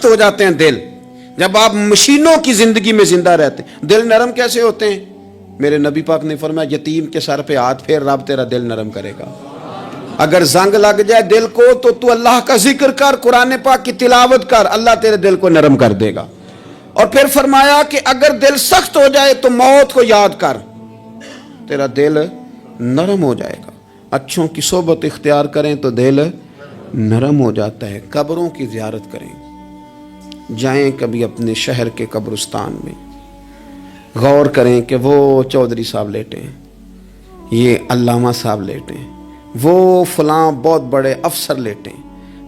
ہو جاتے ہیں دل، جب آپ مشینوں کی زندگی میں زندہ رہتے ہیں، دل نرم کیسے ہوتے ہیں؟ میرے نبی پاک نے فرمایا یتیم کے سر پہ ہاتھ پھیر، رب تیرا دل نرم کرے گا۔ اگر زنگ لگ جائے دل کو تو اللہ کا ذکر کر، قرآن پاک کی تلاوت کر، اللہ تیرے دل کو نرم کر دے گا۔ اور پھر فرمایا کہ اگر دل سخت ہو جائے تو موت کو یاد کر، تیرا دل نرم ہو جائے گا۔ اچھوں کی صحبت اختیار کریں تو دل نرم ہو جاتا ہے۔ قبروں کی زیارت کریں، جائیں کبھی اپنے شہر کے قبرستان میں، غور کریں کہ وہ چودھری صاحب لیٹے ہیں، یہ علامہ صاحب لیٹے ہیں، وہ فلاں بہت بڑے افسر لیٹے ہیں،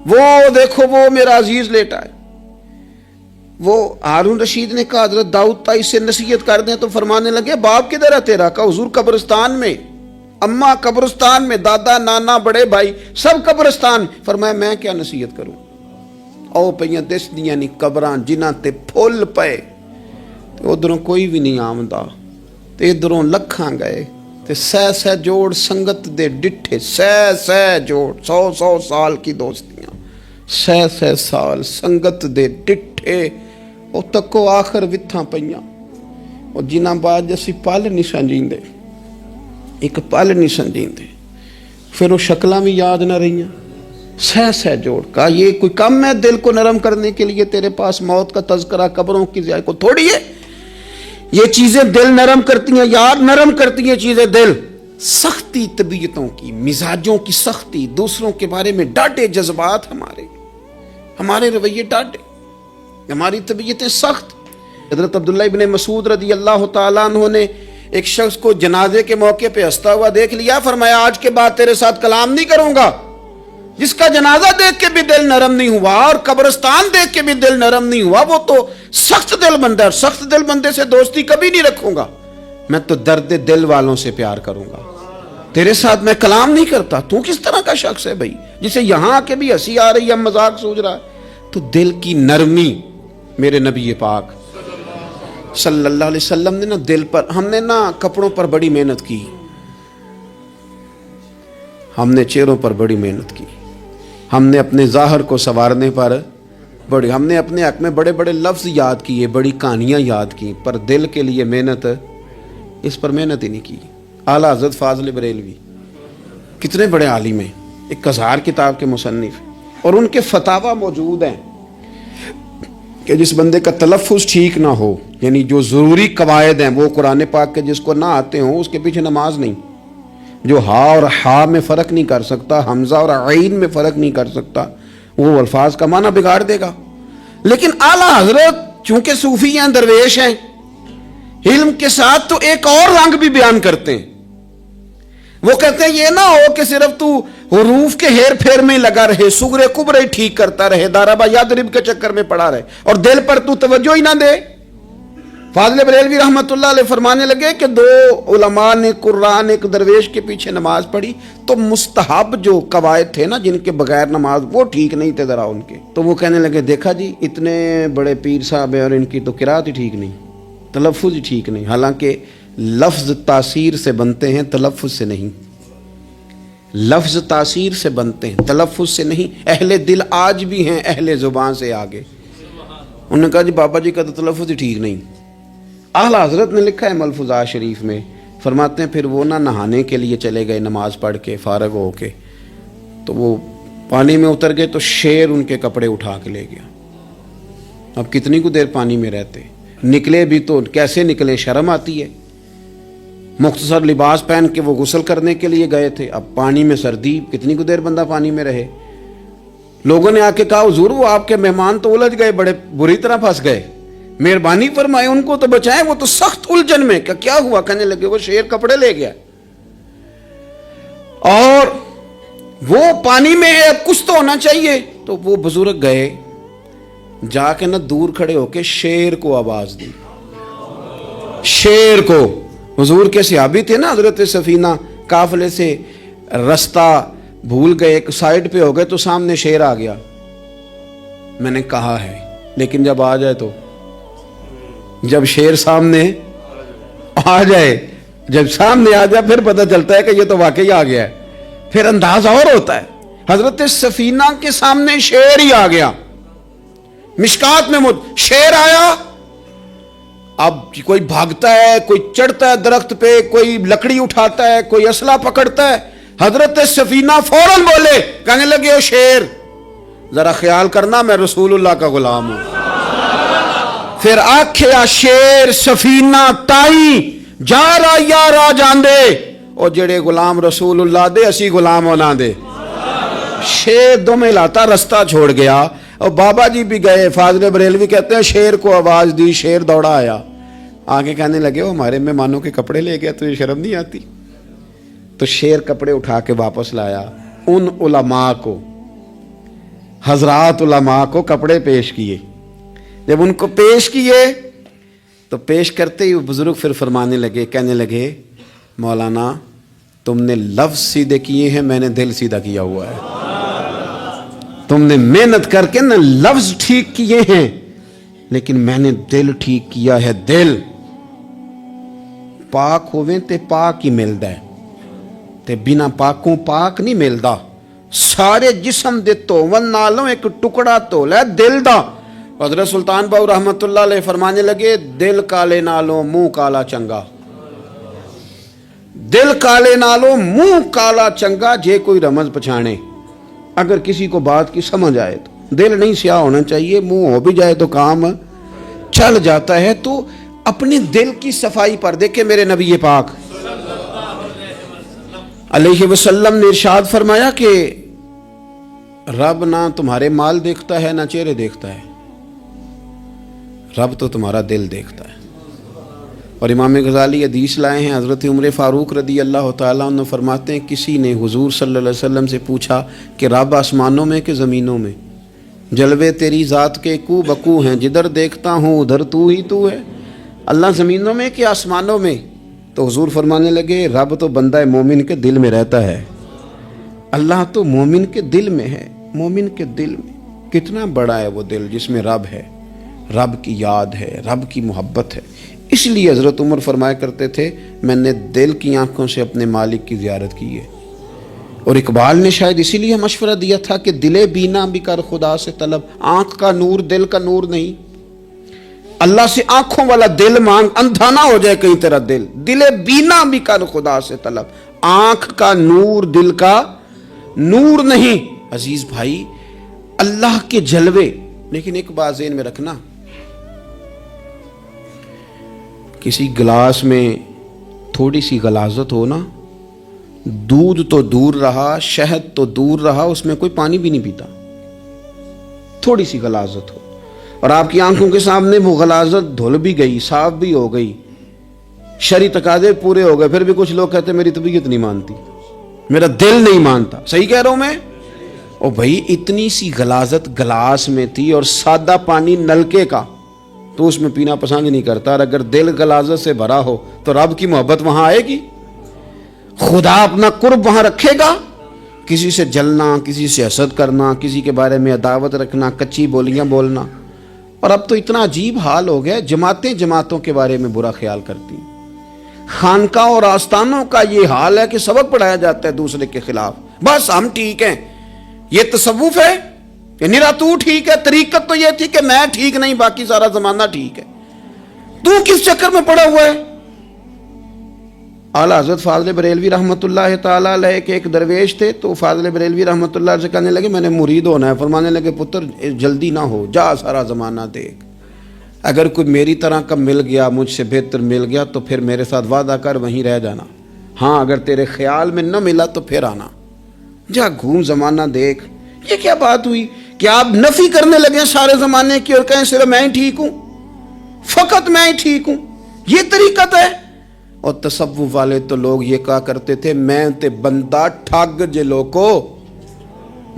وہ دیکھو وہ میرا عزیز لیٹا ہے۔ وہ ہارون رشید نے کہا حضرت داؤد تائی سے نصیحت کر دیں، تو فرمانے لگے باپ کدھر ہے تیرا؟ کہا حضور قبرستان میں، اماں قبرستان میں، دادا نانا بڑے بھائی سب قبرستان۔ فرمایا میں کیا نصیحت کروں؟ او پئیاں دس دیاں نہیں قبراں جنہاں تے پھول پے، ادھروں کوئی بھی نہیں آمدا، تے ادھروں لکھاں گئے، تے سہ جوڑ سنگت دے ڈٹھے، سہ جوڑ 100 سال کی دوستیاں، سہ سال سنگت دے ڈٹھے، او تکو آخر وتھاں پئیاں، او جنہاں بعد جسی پل نہیں سنجیندے، ایک پل نہیں سنجیندے، پھر وہ شکلاں بھی یاد نہ رہیاں، سہ جوڑ۔ کہا یہ کوئی کم ہے دل کو نرم کرنے کے لیے؟ تیرے پاس موت کا تذکرہ قبروں کی زیارت کو تھوڑی ہے؟ یہ چیزیں دل نرم کرتی ہیں، یاد نرم کرتی ہیں چیزیں دل۔ سختی طبیعتوں کی، مزاجوں کی سختی، دوسروں کے بارے میں ڈاٹے جذبات، ہمارے رویے ڈاٹے، ہماری طبیعتیں سخت۔ حضرت عبداللہ ابن مسعود رضی اللہ تعالیٰ عنہ نے ایک شخص کو جنازے کے موقع پہ ہنستا ہوا دیکھ لیا، فرمایا آج کے بعد تیرے ساتھ کلام نہیں کروں گا۔ جس کا جنازہ دیکھ کے بھی دل نرم نہیں ہوا اور قبرستان دیکھ کے بھی دل نرم نہیں ہوا، وہ تو سخت دل بندہ ہے، اور سخت دل بندے سے دوستی کبھی نہیں رکھوں گا۔ میں تو درد دل والوں سے پیار کروں گا، تیرے ساتھ میں کلام نہیں کرتا۔ تو کس طرح کا شخص ہے بھائی جسے یہاں آ کے بھی ہنسی آ رہی ہے، مذاق سوچ رہا ہے؟ تو دل کی نرمی، میرے نبی پاک صلی اللہ علیہ وسلم نے نا دل پر، ہم نے نا کپڑوں پر بڑی محنت کی، ہم نے چہروں پر بڑی محنت کی، ہم نے اپنے ظاہر کو سنوارنے پر بڑی، ہم نے اپنے حق میں بڑے بڑے لفظ یاد کیے، بڑی کہانیاں یاد کی، پر دل کے لیے محنت، اس پر محنت ہی نہیں کی۔ اعلیٰ حضرت فاضل بریلوی کتنے بڑے عالم ہیں، 1000 کتاب کے مصنف، اور ان کے فتاوی موجود ہیں کہ جس بندے کا تلفظ ٹھیک نہ ہو، یعنی جو ضروری قواعد ہیں وہ قرآن پاک کے جس کو نہ آتے ہوں، اس کے پیچھے نماز نہیں۔ جو ہا اور ہا میں فرق نہیں کر سکتا، حمزہ اور عین میں فرق نہیں کر سکتا، وہ الفاظ کا معنی بگاڑ دے گا۔ لیکن اعلیٰ حضرت چونکہ صوفی ہیں، درویش ہیں، علم کے ساتھ تو ایک اور رنگ بھی بیان کرتے ہیں۔ وہ کہتے ہیں یہ نہ ہو کہ صرف تو حروف کے ہیر پھیر میں لگا رہے، صغرے کبرے ٹھیک کرتا رہے، دارابا یادرب کے چکر میں پڑا رہے، اور دل پر تو توجہ ہی نہ دے۔ فاضل بریلوی رحمۃ اللہ علیہ فرمانے لگے کہ 2 علماء نے قرآن ایک درویش کے پیچھے نماز پڑھی، تو مستحب جو قواعد تھے نا جن کے بغیر نماز، وہ ٹھیک نہیں تھے ذرا ان کے، تو وہ کہنے لگے دیکھا جی اتنے بڑے پیر صاحب ہیں اور ان کی تو قرات ہی ٹھیک نہیں، تلفظ ہی ٹھیک نہیں۔ حالانکہ لفظ تاثیر سے بنتے ہیں، تلفظ سے نہیں۔ لفظ تاثیر سے بنتے ہیں، تلفظ سے نہیں۔ اہل دل آج بھی ہیں اہل زبان سے آگے۔ انہوں نے کہا جی بابا جی کا تو تلفظ ہی ٹھیک نہیں۔ اعلیٰ حضرت نے لکھا ہے ملفوظات شریف میں، فرماتے ہیں پھر وہ نہ نہانے کے لیے چلے گئے نماز پڑھ کے فارغ ہو کے، تو وہ پانی میں اتر گئے تو شیر ان کے کپڑے اٹھا کے لے گیا۔ اب کتنی کو دیر پانی میں رہتے، نکلے بھی تو کیسے نکلے، شرم آتی ہے۔ مختصر لباس پہن کے وہ غسل کرنے کے لیے گئے تھے، اب پانی میں سردی، کتنی کو دیر بندہ پانی میں رہے۔ لوگوں نے آ کے کہا حضور وہ آپ کے مہمان تو الجھ گئے، بڑے بری طرح پھنس گئے، مہربانی فرمائے ان کو تو بچائیں، وہ تو سخت الجھن میں۔ کیا ہوا؟ کہنے لگے وہ شیر کپڑے لے گیا اور وہ پانی میں ہے، اب کچھ تو ہونا چاہیے۔ تو وہ بزرگ گئے، جا کے نہ دور کھڑے ہو کے شیر کو آواز دی، شیر کو۔ حضور کے صحابی تھے نا حضرت سفینہ، قافلے سے رستہ بھول گئے، ایک سائیڈ پہ ہو گئے تو سامنے شیر آ گیا۔ میں نے کہا ہے لیکن جب آ جائے تو، جب شیر سامنے آ جائے، جب سامنے آ جائے پھر پتہ چلتا ہے کہ یہ تو واقعی آ گیا ہے، پھر انداز اور ہوتا ہے۔ حضرت سفینہ کے سامنے شیر ہی آ گیا، مشکات میں شیر آیا. اب کوئی بھاگتا ہے, کوئی چڑھتا ہے درخت پہ, کوئی لکڑی اٹھاتا ہے, کوئی اسلحہ پکڑتا ہے. حضرت سفینہ فوراً بولے, کہنے لگے او شیر, ذرا خیال کرنا میں رسول اللہ کا غلام ہوں. پھر آکھیا شیر سفینہ تائی جا رہا یا راہ جاندے, او جڑے غلام رسول اللہ دے اسی غلام ہونا دے. شیر دو میں لاتا رستہ چھوڑ گیا. اور بابا جی بھی گئے, فاضل بریلوی کہتے ہیں شیر کو آواز دی, شیر دوڑا آیا. آگے کہنے لگے وہ ہمارے مہمانوں کے کپڑے لے گیا, تجھے شرم نہیں آتی؟ تو شیر کپڑے اٹھا کے واپس لایا. ان علماء کو, حضرات علماء کو کپڑے پیش کیے. جب ان کو پیش کیے تو پیش کرتے ہی بزرگ پھر فرمانے لگے, کہنے لگے مولانا تم نے لفظ سیدھے کیے ہیں, میں نے دل سیدھا کیا ہوا ہے. تم نے محنت کر کے نہ لفظ ٹھیک کیے ہیں, لیکن میں نے دل ٹھیک کیا ہے. دل پاک ہوئے تے پاک ہی ملدا ہے, تے بنا پاکوں پاک نہیں ملدا. سارے جسم دے دھوون نالوں ایک ٹکڑا دھولا ہے دل دا. حضرت سلطان باؤ رحمت اللہ علیہ فرمانے لگے دل کالے نالوں منہ کالا چنگا. دل کالے نالوں منہ کالا چنگا, جے کوئی رمز پچھانے. اگر کسی کو بات کی سمجھ آئے تو دل نہیں سیاہ ہونا چاہیے, منہ ہو بھی جائے تو کام چل جاتا ہے. تو اپنے دل کی صفائی پر دیکھیں میرے نبی پاک علیہ وسلم نے ارشاد فرمایا کہ رب نہ تمہارے مال دیکھتا ہے نہ چہرے دیکھتا ہے, رب تو تمہارا دل دیکھتا ہے. اور امام غزالی حدیث لائے ہیں, حضرت عمر فاروق رضی اللہ تعالیٰ عنہ فرماتے ہیں کسی نے حضور صلی اللہ علیہ وسلم سے پوچھا کہ رب آسمانوں میں کہ زمینوں میں؟ جلوے تیری ذات کے کو بکو ہیں, جدھر دیکھتا ہوں ادھر تو ہی تو ہے. اللہ زمینوں میں کہ آسمانوں میں؟ تو حضور فرمانے لگے رب تو بندہ مومن کے دل میں رہتا ہے, اللہ تو مومن کے دل میں ہے. مومن کے دل میں کتنا بڑا ہے وہ دل جس میں رب ہے, رب کی یاد ہے, رب کی محبت ہے. اس لیے حضرت عمر فرمایا کرتے تھے میں نے دل کی آنکھوں سے اپنے مالک کی زیارت کی ہے. اور اقبال نے شاید اسی لیے مشورہ دیا تھا کہ دل بینا بھی کر خدا سے طلب. آنکھ کا نور دل کا نور نہیں, اللہ سے آنکھوں والا دل مانگ, اندھا نہ ہو جائے کہیں تیرا دل. دل بینا بھی کر خدا سے طلب, آنکھ کا نور دل کا نور نہیں. عزیز بھائی اللہ کے جلوے. لیکن ایک بات ذہن میں رکھنا, کسی گلاس میں تھوڑی سی غلاظت ہو نا, دودھ تو دور رہا, شہد تو دور رہا, اس میں کوئی پانی بھی نہیں پیتا. تھوڑی سی غلاظت ہو اور آپ کی آنکھوں کے سامنے وہ غلاظت دھل بھی گئی, صاف بھی ہو گئی, شرعی تقاضے پورے ہو گئے, پھر بھی کچھ لوگ کہتے ہیں میری طبیعت نہیں مانتی, میرا دل نہیں مانتا. صحیح کہہ رہا ہوں میں؟ او بھائی اتنی سی غلاظت گلاس میں تھی اور سادہ پانی نلکے کا, تو اس میں پینا پسند نہیں کرتا. اور اگر دل غلاظت سے بھرا ہو تو رب کی محبت وہاں آئے گی, خدا اپنا قرب وہاں رکھے گا. کسی سے جلنا, کسی سے حسد کرنا, کسی کے بارے میں عداوت رکھنا, کچی بولیاں بولنا. اور اب تو اتنا عجیب حال ہو گیا, جماعتیں جماعتوں کے بارے میں برا خیال کرتی ہیں. خانقاہ اور آستانوں کا یہ حال ہے کہ سبق پڑھایا جاتا ہے دوسرے کے خلاف, بس ہم ٹھیک ہیں. یہ تصوف ہے کہ نرا تو ٹھیک ہے؟ طریقت تو یہ تھی کہ میں ٹھیک نہیں, باقی سارا زمانہ ٹھیک ہے. تو کس چکر میں پڑا ہوا ہے؟ اعلیٰ حضرت فاضل بریلوی رحمۃ اللہ تعالیٰ علیہ کے ایک درویش تھے, تو فاضل بریلوی رحمۃ اللہ علیہ سے کہنے لگے میں نے مرید ہونا ہے. فرمانے لگے پتر جلدی نہ ہو, جا سارا زمانہ دیکھ, اگر کوئی میری طرح کا مل گیا, مجھ سے بہتر مل گیا, تو پھر میرے ساتھ وعدہ کر وہیں رہ جانا. ہاں اگر تیرے خیال میں نہ ملا تو پھر آنا, جا گھوم زمانہ دیکھ. یہ کیا بات ہوئی کہ آپ نفی کرنے لگے سارے زمانے کی اور کہیں صرف میں ہی ٹھیک ہوں, فقط میں ہی ٹھیک ہوں؟ یہ طریقت ہے. اور تصوف والے تو لوگ یہ کہا کرتے تھے میں تے بندہ ٹھگ جے لوکو,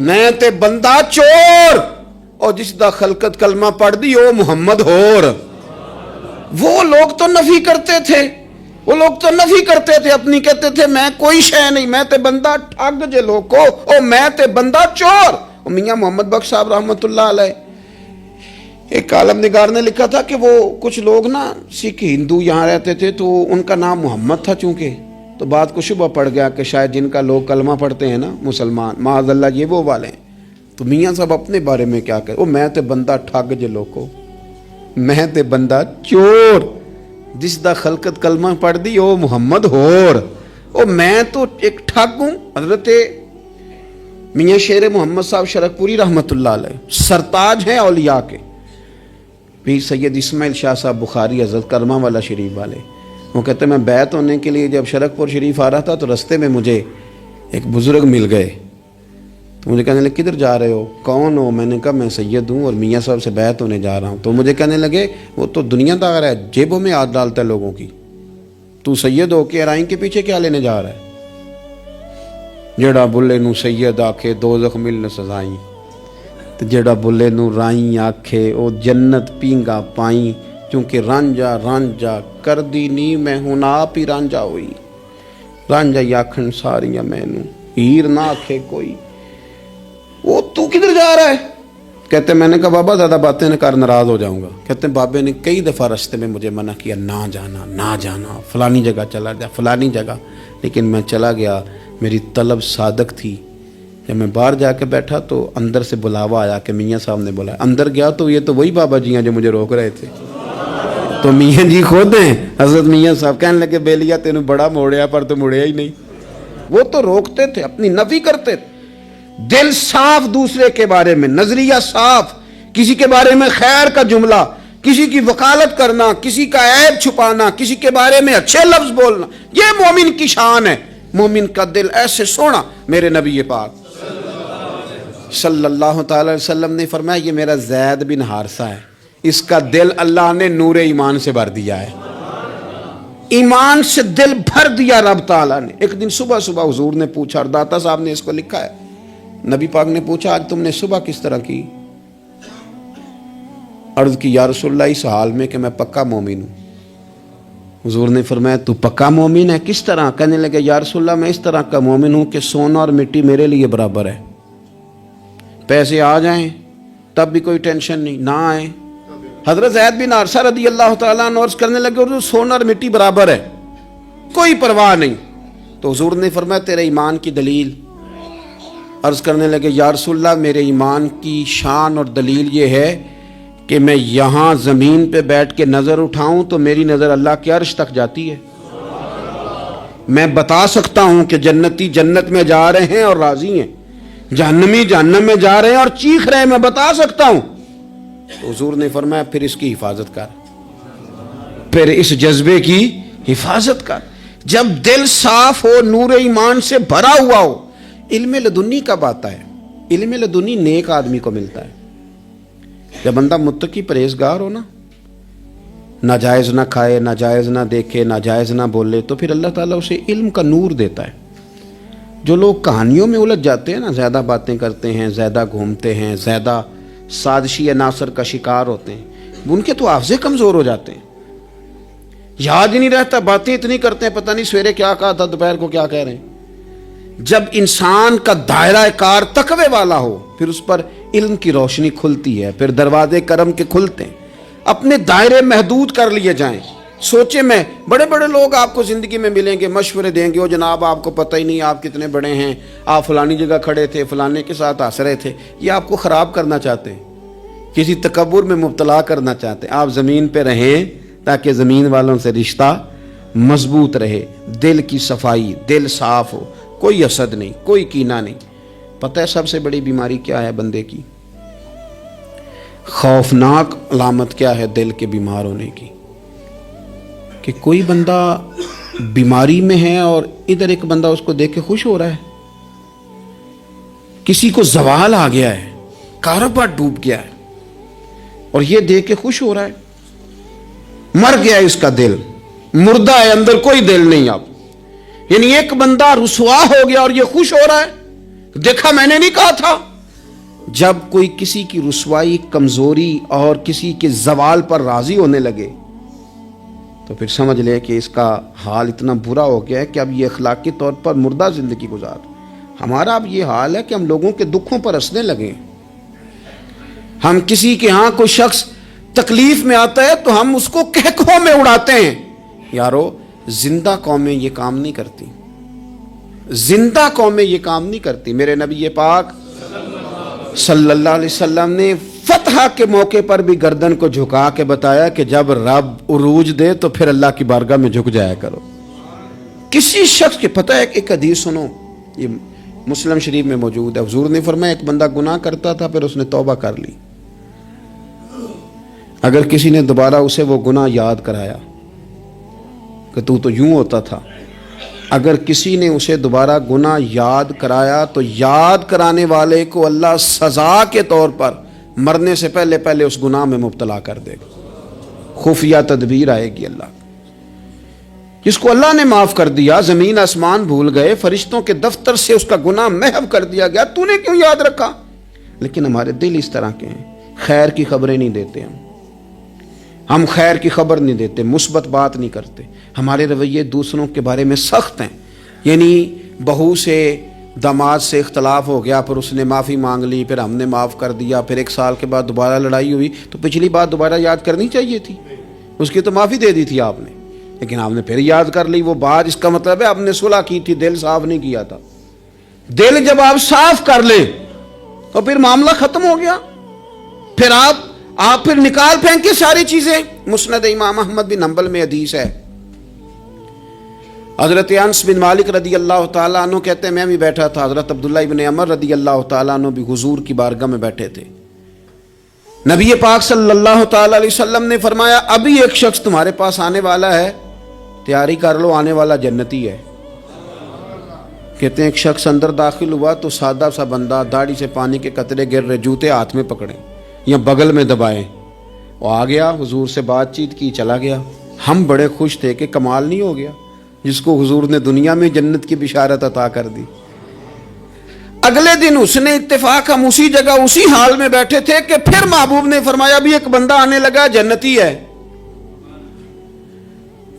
میں تے بندہ چور, اور جس دا خلقت کلمہ پڑھ دی او محمد ہور. وہ لوگ تو نفی کرتے تھے, وہ لوگ تو نفی کرتے تھے اپنی, کہتے تھے میں کوئی شے نہیں, میں تے بندہ ٹھگ جے لوکو, او میں تے بندہ چور. میاں محمد بخش صاحب رحمۃ اللہ علیہ, ایک عالم نگار نے لکھا تھا کہ وہ کچھ لوگ نا سکھ ہندو یہاں رہتے تھے, تو ان کا نام محمد تھا چونکہ, تو بات کو شبہ پڑ گیا کہ شاید جن کا لوگ کلمہ پڑھتے ہیں نا مسلمان, معاذ اللہ یہ وہ والے ہیں. تو میاں صاحب اپنے بارے میں کیا کہے, میں تے بندہ ٹھگ جے لوکو, میں تے بندہ چور, جس دا خلقت کلمہ پڑھ دی او محمد ہور, میں تو ایک ٹھگ ہوں. حضرت میاں شیر محمد صاحب شرک پوری رحمت اللہ علیہ سرتاج ہیں اولیاء کے, پیر سید اسماعیل شاہ صاحب بخاری حضرت کرما والا شریف والے, وہ کہتے ہیں میں بیعت ہونے کے لیے جب شرک پور شریف آ رہا تھا تو رستے میں مجھے ایک بزرگ مل گئے, تو مجھے کہنے لگے کدھر جا رہے ہو, کون ہو؟ میں نے کہا میں سید ہوں اور میاں صاحب سے بیعت ہونے جا رہا ہوں. تو مجھے کہنے لگے وہ تو دنیا دار ہے, جیبوں میں ہاتھ ڈالتا ہے لوگوں کی, تو سید ہو کے رائن کے پیچھے کیا لینے جا رہا ہے؟ جڑا بلے نو سید آکھے دوزخ ملن سزائیں, تو جڑا بلے نو رائیں آکھے او جنت پینگا پائیں, چونکہ رانجا رانجا کر دی نی میں ہوں آپ ہی رانجا ہوئی, رانجا یاکھن ساریاں میں نو ہیر نہ آکھے کوئی. وہ تو کدھر جا رہا ہے؟ کہتے میں نے کہا بابا زیادہ باتیں نہ کر, ناراض ہو جاؤں گا. کہتے ہیں بابے نے کئی دفعہ راستے میں مجھے منع کیا, نہ جانا نہ جانا, فلانی جگہ چلا جا فلانی جگہ, لیکن میں چلا گیا. میری طلب صادق تھی. جب میں باہر جا کے بیٹھا تو اندر سے بلاوا آیا کہ میاں صاحب نے بولا. اندر گیا تو یہ تو وہی بابا جی ہیں جو مجھے روک رہے تھے. تو میاں جی خود ہیں حضرت میاں صاحب, کہنے لگے بیلیا تینوں بڑا موڑیا پر تو مڑیا ہی نہیں. وہ تو روکتے تھے, اپنی نفی کرتے تھے. دل صاف دوسرے کے بارے میں, نظریہ صاف, کسی کے بارے میں خیر کا جملہ, کسی کی وکالت کرنا, کسی کا عیب چھپانا, کسی کے بارے میں اچھے لفظ بولنا, یہ مومن کی شان ہے. مومن کا دل ایسے سونا. میرے نبی پاک صلی اللہ تعالی علیہ وسلم نے فرمایا یہ میرا زید بن حارثہ ہے, اس کا دل اللہ نے نور ایمان سے بھر دیا ہے, ایمان سے دل بھر دیا رب تعالیٰ نے. ایک دن صبح صبح حضور نے پوچھا, اور داتا صاحب نے اس کو لکھا ہے, نبی پاک نے پوچھا آج تم نے صبح کس طرح کی؟ عرض کی یا رسول اللہ اس حال میں کہ میں پکا مومن ہوں. حضور نے فرمایا تو پکا مومن ہے, کس طرح؟ کہنے لگے یا رسول اللہ میں اس طرح کا مومن ہوں کہ سونا اور مٹی میرے لیے برابر ہے, پیسے آ جائیں تب بھی کوئی ٹینشن نہیں, نہ آئیں. حضرت زید بن حارثہ رضی اللہ تعالیٰ عنہ عرض کرنے لگے اور سونا اور مٹی برابر ہے, کوئی پرواہ نہیں. تو حضور نے فرمایا تیرے ایمان کی دلیل؟ عرض کرنے لگے یا رسول اللہ میرے ایمان کی شان اور دلیل یہ ہے کہ میں یہاں زمین پہ بیٹھ کے نظر اٹھاؤں تو میری نظر اللہ کے عرش تک جاتی ہے. میں بتا سکتا ہوں کہ جنتی جنت میں جا رہے ہیں اور راضی ہیں, جہنمی جہنم میں جا رہے ہیں اور چیخ رہے ہیں, میں بتا سکتا ہوں. تو حضور نے فرمایا پھر اس کی حفاظت کر, پھر اس جذبے کی حفاظت کر. جب دل صاف ہو, نور ایمان سے بھرا ہوا ہو, علم لدنی کب آتا ہے؟ علم لدنی نیک آدمی کو ملتا ہے. جب بندہ متقی پرہیزگار ہو نا, ناجائز نہ کھائے, ناجائز نہ دیکھے, ناجائز نہ بولے, تو پھر اللہ تعالیٰ اسے علم کا نور دیتا ہے. جو لوگ کہانیوں میں الجھ جاتے ہیں نا, زیادہ باتیں کرتے ہیں, زیادہ گھومتے ہیں, زیادہ سازشی عناصر کا شکار ہوتے ہیں, ان کے تو حافظے کمزور ہو جاتے ہیں, یاد ہی نہیں رہتا, باتیں اتنی کرتے ہیں پتہ نہیں سویرے کیا کہا تھا, دوپہر کو کیا کہہ رہے ہیں. جب انسان کا دائرہ کار تقوی والا ہو پھر اس پر علم کی روشنی کھلتی ہے, پھر دروازے کرم کے کھلتے ہیں. اپنے دائرے محدود کر لیے جائیں. سوچیں, میں بڑے بڑے لوگ آپ کو زندگی میں ملیں گے, مشورے دیں گے, وہ جناب آپ کو پتہ ہی نہیں آپ کتنے بڑے ہیں, آپ فلانی جگہ کھڑے تھے, فلانے کے ساتھ ہنس رہے تھے. یہ آپ کو خراب کرنا چاہتے ہیں, کسی تکبر میں مبتلا کرنا چاہتے ہیں. آپ زمین پہ رہیں تاکہ زمین والوں سے رشتہ مضبوط رہے, دل کی صفائی, دل صاف ہو, کوئی حسد نہیں, کوئی کینہ نہیں. پتہ ہے سب سے بڑی بیماری کیا ہے بندے کی؟ خوفناک علامت کیا ہے دل کے بیمار ہونے کی؟ کہ کوئی بندہ بیماری میں ہے اور ادھر ایک بندہ اس کو دیکھ کے خوش ہو رہا ہے. کسی کو زوال آ گیا ہے, کاروبار ڈوب گیا ہے, اور یہ دیکھ کے خوش ہو رہا ہے. مر گیا ہے اس کا دل, مردہ ہے, اندر کوئی دل نہیں. آپ یعنی ایک بندہ رسوا ہو گیا اور یہ خوش ہو رہا ہے, دیکھا میں نے نہیں کہا تھا. جب کوئی کسی کی رسوائی, کمزوری اور کسی کے زوال پر راضی ہونے لگے تو پھر سمجھ لے کہ اس کا حال اتنا برا ہو گیا ہے کہ اب یہ اخلاقی طور پر مردہ زندگی گزار. ہمارا اب یہ حال ہے کہ ہم لوگوں کے دکھوں پر ہنسنے لگے. ہم کسی کے ہاں کوئی شخص تکلیف میں آتا ہے تو ہم اس کو کہکوں میں اڑاتے ہیں. یارو, زندہ قومیں یہ کام نہیں کرتی, زندہ قومیں یہ کام نہیں کرتی. میرے نبی پاک صلی اللہ علیہ وسلم نے فتح کے موقع پر بھی گردن کو جھکا کے بتایا کہ جب رب عروج دے تو پھر اللہ کی بارگاہ میں جھک جایا کرو. کسی شخص کے پتہ ہے ایک حدیث سنو، یہ مسلم شریف میں موجود ہے. حضور نے فرمایا ایک بندہ گناہ کرتا تھا، پھر اس نے توبہ کر لی. اگر کسی نے دوبارہ اسے وہ گناہ یاد کرایا کہ تو یوں ہوتا تھا، اگر کسی نے اسے دوبارہ گناہ یاد کرایا تو یاد کرانے والے کو اللہ سزا کے طور پر مرنے سے پہلے پہلے اس گناہ میں مبتلا کر دے گا. خفیہ تدبیر آئے گی اللہ. جس کو اللہ نے معاف کر دیا، زمین آسمان بھول گئے، فرشتوں کے دفتر سے اس کا گناہ محو کر دیا گیا، تو نے کیوں یاد رکھا؟ لیکن ہمارے دل اس طرح کے ہیں، خیر کی خبریں نہیں دیتے. ہم خیر کی خبر نہیں دیتے، مثبت بات نہیں کرتے. ہمارے رویے دوسروں کے بارے میں سخت ہیں. یعنی بہو سے داماد سے اختلاف ہو گیا، پھر اس نے معافی مانگ لی، پھر ہم نے معاف کر دیا، پھر 1 سال کے بعد دوبارہ لڑائی ہوئی تو پچھلی بات دوبارہ یاد کرنی چاہیے تھی. اس کی تو معافی دے دی تھی آپ نے، لیکن آپ نے پھر یاد کر لی وہ بات. اس کا مطلب ہے آپ نے صلح کی تھی، دل صاف نہیں کیا تھا. دل جب آپ صاف کر لیں تو پھر معاملہ ختم ہو گیا. پھر آپ پھر نکال پھینکے ساری چیزیں. مسند امام احمد بن حنبل میں حدیث ہے، حضرت انس بن مالک رضی اللہ تعالیٰ عنہ کہتے ہیں میں بھی بیٹھا تھا، حضرت عبداللہ ابن عمر رضی اللہ تعالیٰ عنہ بھی حضور کی بارگاہ میں بیٹھے تھے. نبی پاک صلی اللہ تعالیٰ علیہ وسلم نے فرمایا ابھی ایک شخص تمہارے پاس آنے والا ہے، تیاری کر لو، آنے والا جنتی ہے. کہتے ہیں ایک شخص اندر داخل ہوا تو سادہ سا بندہ، داڑھی سے پانی کے قطرے گر رہے، جوتے ہاتھ میں پکڑے یا بغل میں دبائے، وہ آ گیا، حضور سے بات چیت کی، چلا گیا. ہم بڑے خوش تھے کہ کمال نہیں ہو گیا جس کو حضور نے دنیا میں جنت کی بشارت عطا کر دی. اگلے دن اس نے اتفاق، ہم اسی جگہ اسی حال میں بیٹھے تھے کہ پھر محبوب نے فرمایا بھی ایک بندہ آنے لگا، جنتی ہے.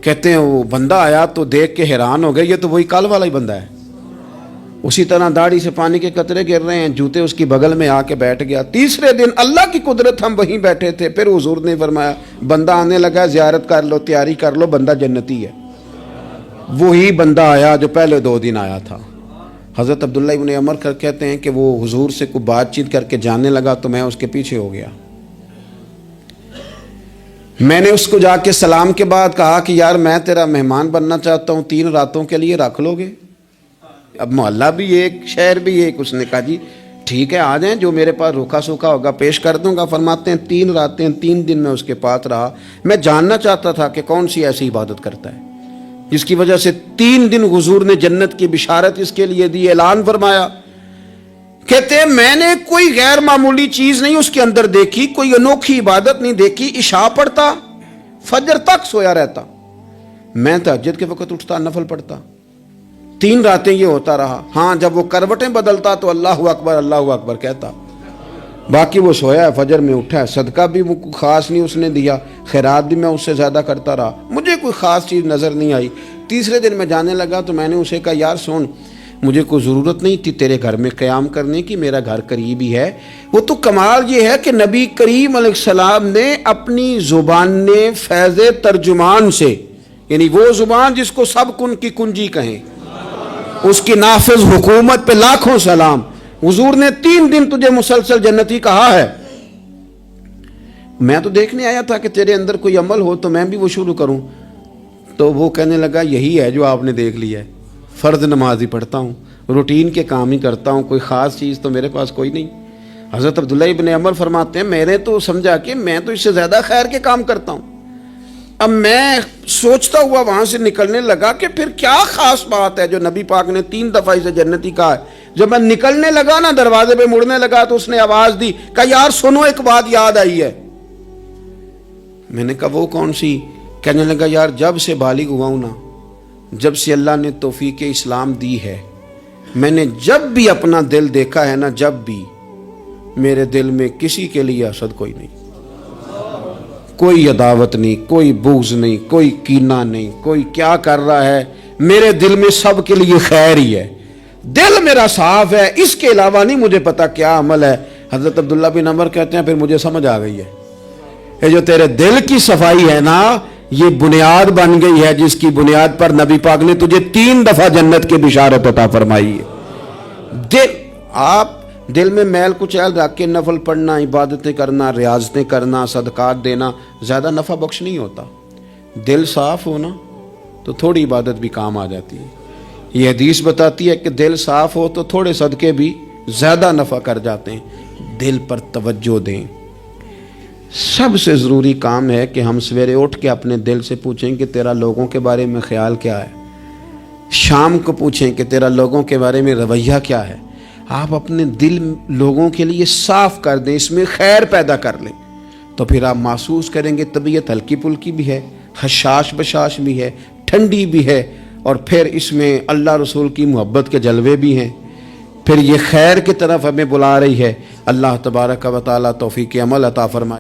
کہتے ہیں وہ بندہ آیا تو دیکھ کے حیران ہو گئے، یہ تو وہی کل والا ہی بندہ ہے. اسی طرح داڑھی سے پانی کے قطرے گر رہے ہیں، جوتے اس کی بغل میں آ کے بیٹھ گیا. تیسرے دن اللہ کی قدرت ہم وہیں بیٹھے تھے، پھر حضور نے فرمایا بندہ آنے لگا، زیارت کر لو، تیاری کر لو، بندہ جنتی ہے. وہی بندہ آیا جو پہلے 2 دن آیا تھا. حضرت عبداللہ ابن عمر کہتے ہیں کہ وہ حضور سے کوئی بات چیت کر کے جاننے لگا تو میں اس کے پیچھے ہو گیا. میں نے اس کو جا کے سلام کے بعد کہا کہ یار میں تیرا مہمان بننا چاہتا ہوں، 3 راتوں کے لیے رکھ لو گے؟ اب محلہ بھی ایک، شہر بھی ایک. اس نے کہا جی ٹھیک ہے آ جائیں، جو میرے پاس روکھا سوکھا ہوگا پیش کر دوں گا. فرماتے ہیں 3 راتیں 3 دن میں اس کے پاس رہا. میں جاننا چاہتا تھا کہ کون سی ایسی عبادت کرتا ہے جس کی وجہ سے 3 دن حضور نے جنت کی بشارت اس کے لیے دی، اعلان فرمایا. کہتے ہیں میں نے کوئی غیر معمولی چیز نہیں اس کے اندر دیکھی، کوئی انوکھی عبادت نہیں دیکھی. عشاء پڑھتا، فجر تک سویا رہتا، میں تہجد کے وقت اٹھتا، نفل پڑھتا. 3 راتیں یہ ہوتا رہا. ہاں جب وہ کروٹیں بدلتا تو اللہ اکبر کہتا، باقی وہ سویا ہے، فجر میں اٹھا ہے. صدقہ بھی وہ خاص نہیں اس نے دیا، خیرات بھی میں اس سے زیادہ کرتا رہا، مجھے کوئی خاص چیز نظر نہیں آئی. تیسرے دن میں جانے لگا تو میں نے اسے کہا یار سن، مجھے کوئی ضرورت نہیں تھی تیرے گھر میں قیام کرنے کی، میرا گھر قریب ہی ہے. وہ تو کمال یہ ہے کہ نبی کریم علیہ السلام نے اپنی زبان فیض ترجمان سے، یعنی وہ زبان جس کو سب کن کی کنجی کہیں، اس کی نافذ حکومت پہ لاکھوں سلام. حضور نے 3 دن تجھے مسلسل جنتی کہا ہے. میں تو دیکھنے آیا تھا کہ تیرے اندر کوئی عمل ہو تو میں بھی وہ شروع کروں. تو وہ کہنے لگا یہی ہے جو آپ نے دیکھ لیا ہے، فرض نماز ہی پڑھتا ہوں، روٹین کے کام ہی کرتا ہوں، کوئی خاص چیز تو میرے پاس کوئی نہیں. حضرت عبداللہ ابن عمر فرماتے ہیں میں نے تو سمجھا کہ میں تو اس سے زیادہ خیر کے کام کرتا ہوں. اب میں سوچتا ہوا وہاں سے نکلنے لگا کہ پھر کیا خاص بات ہے جو نبی پاک نے 3 دفعہ اسے جنتی کہا ہے. جب میں نکلنے لگا نا، دروازے پہ مڑنے لگا تو اس نے آواز دی، کہا یار سنو ایک بات یاد آئی ہے. میں نے کہا وہ کون سی؟ کہنے لگا یار جب سے بالغ ہوا ہوں نا، جب سے اللہ نے توفیق اسلام دی ہے، میں نے جب بھی اپنا دل دیکھا ہے نا، جب بھی میرے دل میں کسی کے لیے حسد کوئی نہیں، کوئی عداوت نہیں، کوئی بغض نہیں، کوئی کینہ نہیں، کوئی کیا کر رہا ہے، میرے دل میں سب کے لیے خیر ہی ہے. دل میرا صاف ہے، اس کے علاوہ نہیں مجھے پتا کیا عمل ہے. حضرت عبداللہ بن عمر کہتے ہیں پھر مجھے سمجھ آ گئی ہے، یہ جو تیرے دل کی صفائی ہے نا، یہ بنیاد بن گئی ہے جس کی بنیاد پر نبی پاک نے تجھے 3 دفعہ جنت کی بشارت عطا فرمائی ہے. دل، آپ دل میں میل کچیل رکھ کے نفل پڑھنا، عبادتیں کرنا، ریاضتیں کرنا، صدقات دینا زیادہ نفع بخش نہیں ہوتا۔ دل صاف ہونا تو تھوڑی عبادت بھی کام آ جاتی ہے۔ یہ حدیث بتاتی ہے کہ دل صاف ہو تو تھوڑے صدقے بھی زیادہ نفع کر جاتے ہیں۔ دل پر توجہ دیں۔ سب سے ضروری کام ہے کہ ہم سویرے اٹھ کے اپنے دل سے پوچھیں کہ تیرا لوگوں کے بارے میں خیال کیا ہے، شام کو پوچھیں کہ تیرا لوگوں کے بارے میں رویہ کیا ہے۔ آپ اپنے دل لوگوں کے لیے صاف کر دیں، اس میں خیر پیدا کر لیں، تو پھر آپ محسوس کریں گے طبیعت ہلکی پھلکی بھی ہے، حشاش بشاش بھی ہے، ٹھنڈی بھی ہے، اور پھر اس میں اللہ رسول کی محبت کے جلوے بھی ہیں۔ پھر یہ خیر کی طرف ہمیں بلا رہی ہے۔ اللہ تبارک و تعالیٰ توفیق عمل عطا فرمائے۔